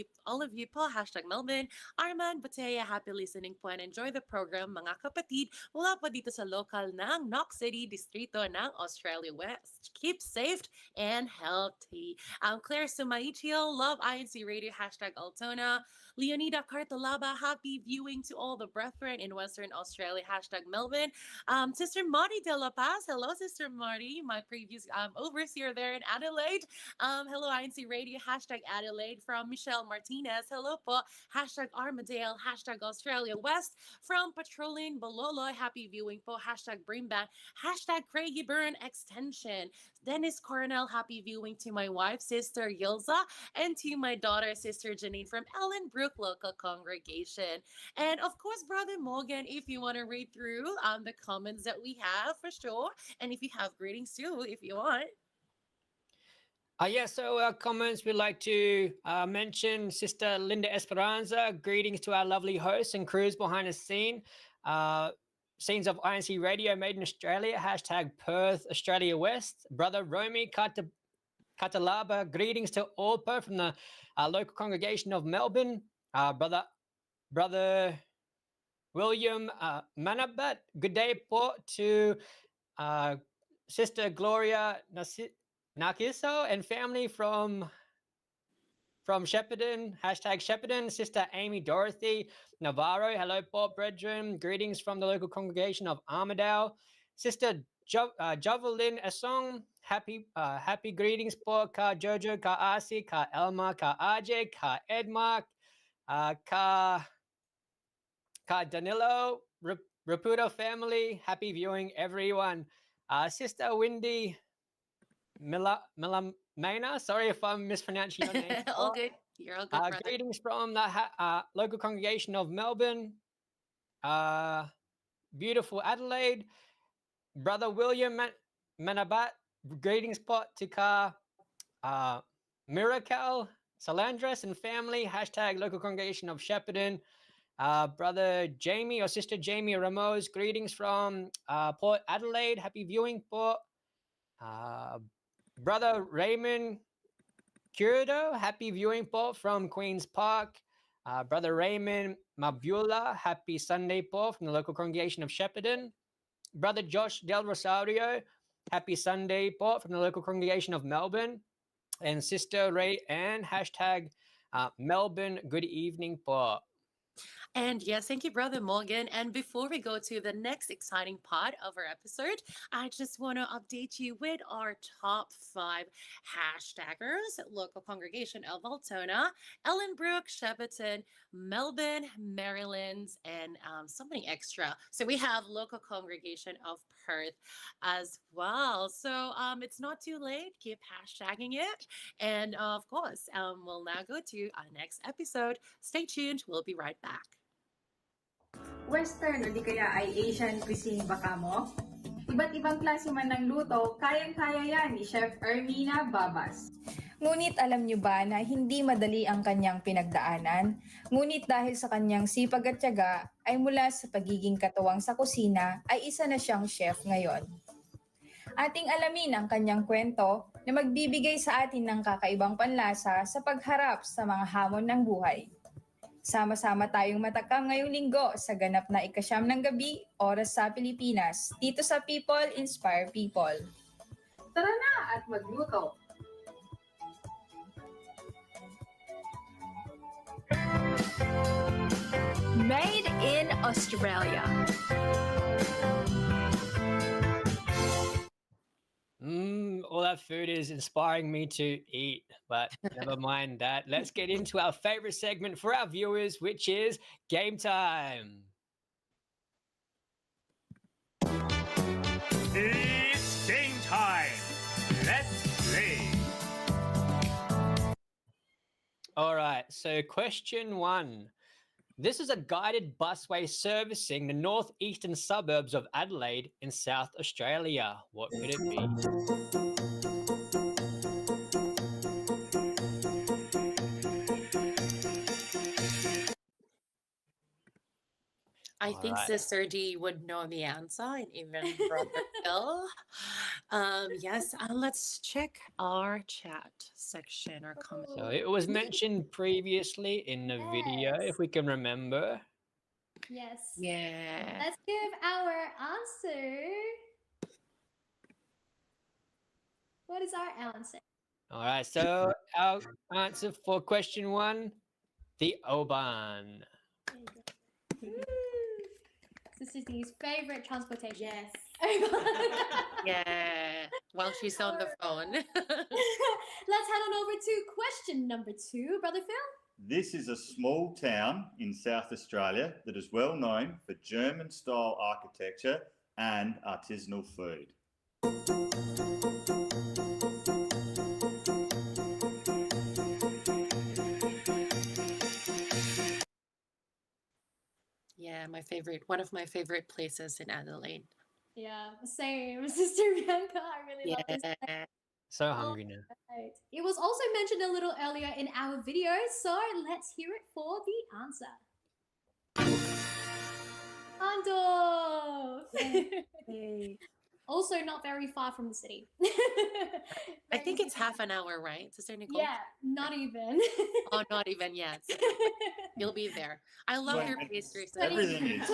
S6: of you po, #Melbourne. Arman Batea, happy listening po and enjoy the program, mga kapatid. Mula po dito sa local ng Knox City, distrito ng Australia West. Keep safe and healthy. Claire Sumaichio, love INC Radio, #Altona. Leonida Cartalaba, happy viewing to all the brethren in Western Australia, #Melbourne. Sister Marty De La Paz, hello, Sister Marty, my previous overseer there in Adelaide. Hello, INC Radio, #Adelaide. From Michelle Martinez, hello po, #Armadale, #Australia West. From Patrolin Bololo, happy viewing po, #Bringback, #Craigie Burn Extension. Dennis Coronel, happy viewing to my wife, Sister Yilza, and to my daughter, Sister Janine from Ellenbrook Local Congregation. And of course, Brother Morgan, if you want to read through the comments that we have, for sure. And if you have greetings too, if you want.
S5: So our comments, we'd like to mention Sister Linda Esperanza. Greetings to our lovely hosts and crews behind the scenes of INC Radio Made in Australia, #Perth, Australia West. Brother Romy Catalaba, greetings to all from the local congregation of Melbourne. Brother William Manabat, good day po to Sister Gloria Nakiso and family from from Shepparton, hashtag Shepparton. Sister Amy Dorothy Navarro, hello, Port Brethren. Greetings from the local congregation of Armidale. Sister Jovelyn Esong, happy greetings, Port Ka Jojo, Ka Asi, Ka Elma, Ka Ajay, Ka Edmark, Ka Danilo, Raputo family. Happy viewing, everyone. Sister Windy Milamena, sorry if I'm mispronouncing your name.
S6: All good. You're all good, brother.
S5: Greetings from the local congregation of Melbourne. Beautiful Adelaide. Brother William Manabat, greetings pot to Ka Miracle, Salandras and family. Hashtag local congregation of Shepparton. Brother Jamie or Sister Jamie Ramos, greetings from Port Adelaide. Happy viewing, Port. Brother Raymond Curdo, happy viewing, Port, from Queen's Park. Brother Raymond Mabula, happy Sunday, Port, from the local congregation of Shepparton. Brother Josh Del Rosario, happy Sunday, Port, from the local congregation of Melbourne. And Sister Ray Ann, hashtag Melbourne, good evening, Port.
S6: And yes, thank you, Brother Morgan. And before we go to the next exciting part of our episode, I just want to update you with our top 5 hashtaggers: local congregation of Altona, Ellenbrook, Shepparton, Melbourne, Maryland, and something extra. So we have local congregation of Perth as well. So it's not too late. Keep hashtagging it. And of course, we'll now go to our next episode. Stay tuned. We'll be right back.
S17: Western o di kaya ay Asian cuisine ba kamo? Iba't ibang klase man ng luto, kayang-kaya yan ni Chef Ermina Babas.
S18: Ngunit alam niyo ba na hindi madali ang kanyang pinagdaanan? Ngunit dahil sa kanyang sipag at tiyaga, ay mula sa pagiging katuwang sa kusina, ay isa na siyang chef ngayon. Ating alamin ang kanyang kwento na magbibigay sa atin ng kakaibang panlasa sa pagharap sa mga hamon ng buhay. Sama-sama tayong matakam ngayong linggo sa ganap na 9:00 ng gabi, oras sa Pilipinas, dito sa People Inspire People.
S17: Tara na at magluto!
S14: Made in Australia.
S5: All that food is inspiring me to eat, but never mind that. Let's get into our favorite segment for our viewers, which is game time.
S19: It's game time. Let's play.
S5: All right, so question 1. This is a guided busway servicing the northeastern suburbs of Adelaide in South Australia. What could it be?
S6: I think Sister D would know the answer, and even Brother Phil. Yes, let's check our chat section or comment.
S5: So it was mentioned previously in the video, if we can remember.
S7: Yes.
S6: Yeah.
S7: Let's give our answer. What is our answer?
S5: All right, so our answer for question 1, the Oban.
S7: Sister D's favorite transportation.
S6: Yes. Yeah. While she's on the phone.
S7: Let's head on over to question number 2, Brother Phil.
S16: This is a small town in South Australia that is well known for German-style architecture and artisanal food.
S6: Yeah, one of my favorite places in Adelaide.
S7: Yeah, same. Sister Bianca, I really love this place.
S5: So hungry now.
S7: Right. It was also mentioned a little earlier in our video, so let's hear it for the answer. Andorf! Also not very far from the city.
S6: I think it's half an hour, right, Sister Nicole?
S7: Yeah, not even.
S6: Oh, not even yet. You'll be there. I love your pastries.
S7: 20 minutes.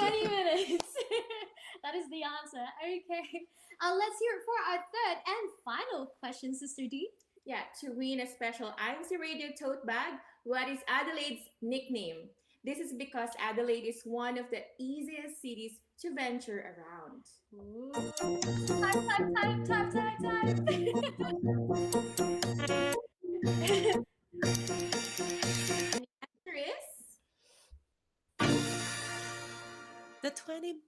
S7: That is the answer. Okay. Let's hear it for our third and final question, Sister D.
S9: Yeah, to win a special INCRadio tote bag, what is Adelaide's nickname? This is because Adelaide is one of the easiest cities to venture around. And the answer is
S6: The 20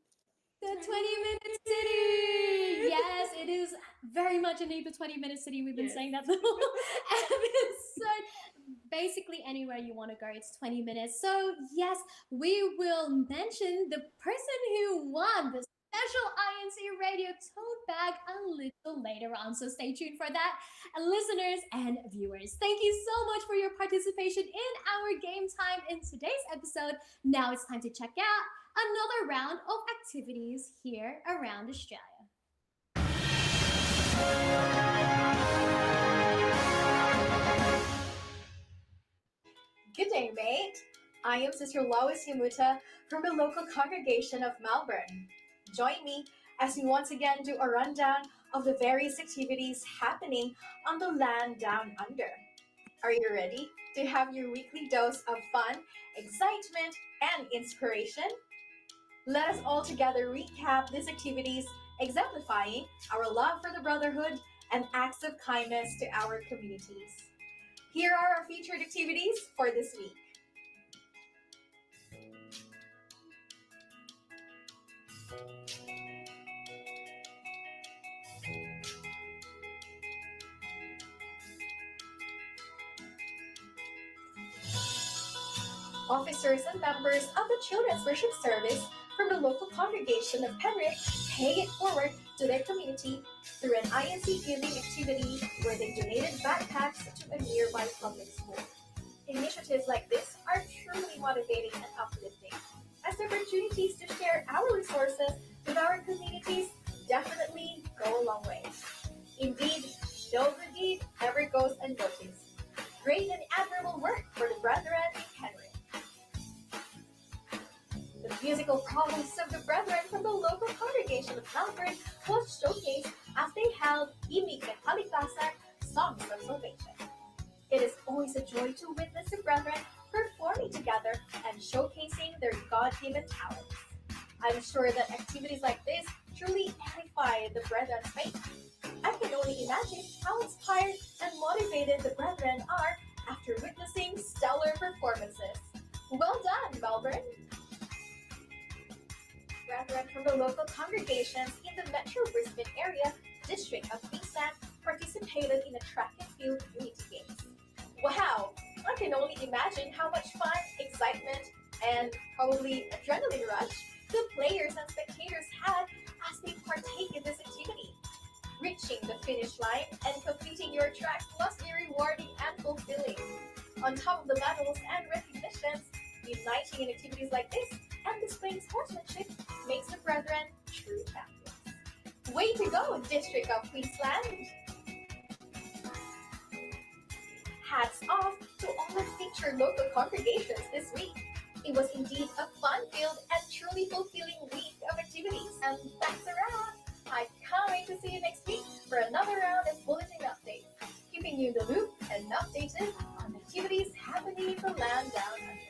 S7: The 20-minute city. Yes, it is very much a the 20-minute city. We've been saying that the whole episode. Basically, anywhere you want to go, it's 20 minutes. So, yes, we will mention the person who won the special INCRadio tote bag a little later on. So, stay tuned for that, listeners and viewers. Thank you so much for your participation in our game time in today's episode. Now it's time to check out another round of activities here around Australia.
S20: Good day, mate. I am Sister Lois Yamuta from the local congregation of Melbourne. Join me as we once again do a rundown of the various activities happening on the land down under. Are you ready to have your weekly dose of fun, excitement, and inspiration? Let us all together recap these activities, exemplifying our love for the brotherhood and acts of kindness to our communities. Here are our featured activities for this week. Officers and members of the Children's Worship Service from the local congregation of Penrith pay it forward to their community through an INC giving activity where they donated backpacks to a nearby public school. Initiatives like this are truly motivating and uplifting, as opportunities to share our resources with our communities definitely go a long way. Indeed, no good deed ever goes unnoticed. Great and admirable work for the brethren in Penrith. The musical prowess of the brethren from the local congregation of Melbourne was showcased as they held Imig and Halikasan Songs of Salvation. It is always a joy to witness the brethren performing together and showcasing their God-given talents. I'm sure that activities like this truly edify the brethren's faith. I can only imagine how inspired and motivated the brethren are after witnessing stellar performances. Well done, Melbourne! Brethren from the local congregations in the Metro Brisbane area district of Queensland participated in the track and field unity games. Wow! I can only imagine how much fun, excitement, and probably adrenaline rush the players and spectators had as they partake in this activity. Reaching the finish line and completing your track must be rewarding and fulfilling. On top of the medals and recognitions, uniting in activities like this and displaying sportsmanship makes the brethren true champions. Way to go, District of Queensland! Hats off to all our featured local congregations this week. It was indeed a fun-filled and truly fulfilling week of activities. And thanks around! I can't wait to see you next week for another round of Bulletin updates, keeping you in the loop and updated on activities happening in the land down under.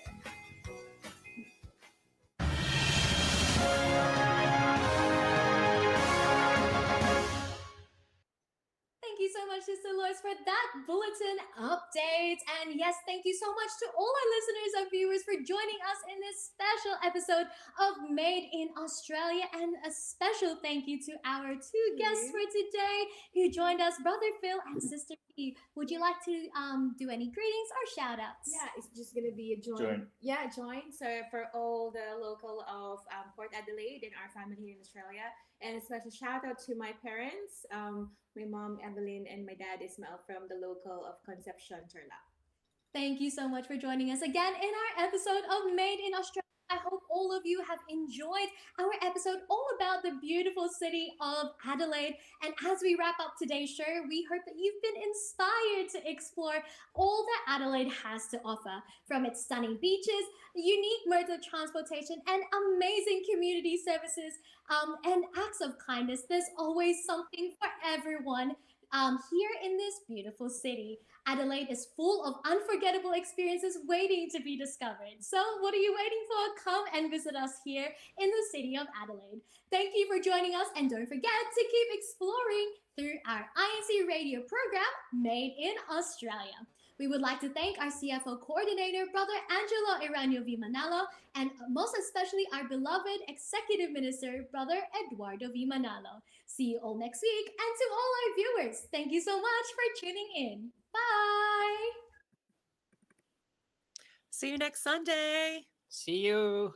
S7: Thank you so much, Sister Lois, for that bulletin update. And yes, thank you so much to all our listeners and viewers for joining us in this special episode of Made in Australia. And a special thank you to our two guests for today who joined us, Brother Phil and Sister P. Would you like to do any greetings or shout outs?
S9: Yeah, it's just going to be a join. Yeah, join. So for all the local of Port Adelaide and our family here in Australia. And a special shout out to my parents, my mom, Evelyn, and my dad, Ismael, from the local of Concepcion, Turla.
S7: Thank you so much for joining us again in our episode of Made in Australia. I hope all of you have enjoyed our episode all about the beautiful city of Adelaide. And as we wrap up today's show, we hope that you've been inspired to explore all that Adelaide has to offer, from its stunning beaches, unique modes of transportation, and amazing community services and acts of kindness. There's always something for everyone here in this beautiful city. Adelaide is full of unforgettable experiences waiting to be discovered. So, what are you waiting for? Come and visit us here in the city of Adelaide. Thank you for joining us, and don't forget to keep exploring through our INC radio program, Made in Australia. We would like to thank our CFO coordinator, Brother Angelo Iranio V. Manalo, and most especially our beloved Executive Minister, Brother Eduardo V. Manalo. See you all next week, and to all our viewers, thank you so much for tuning in. Bye!
S6: See you next Sunday.
S5: See you.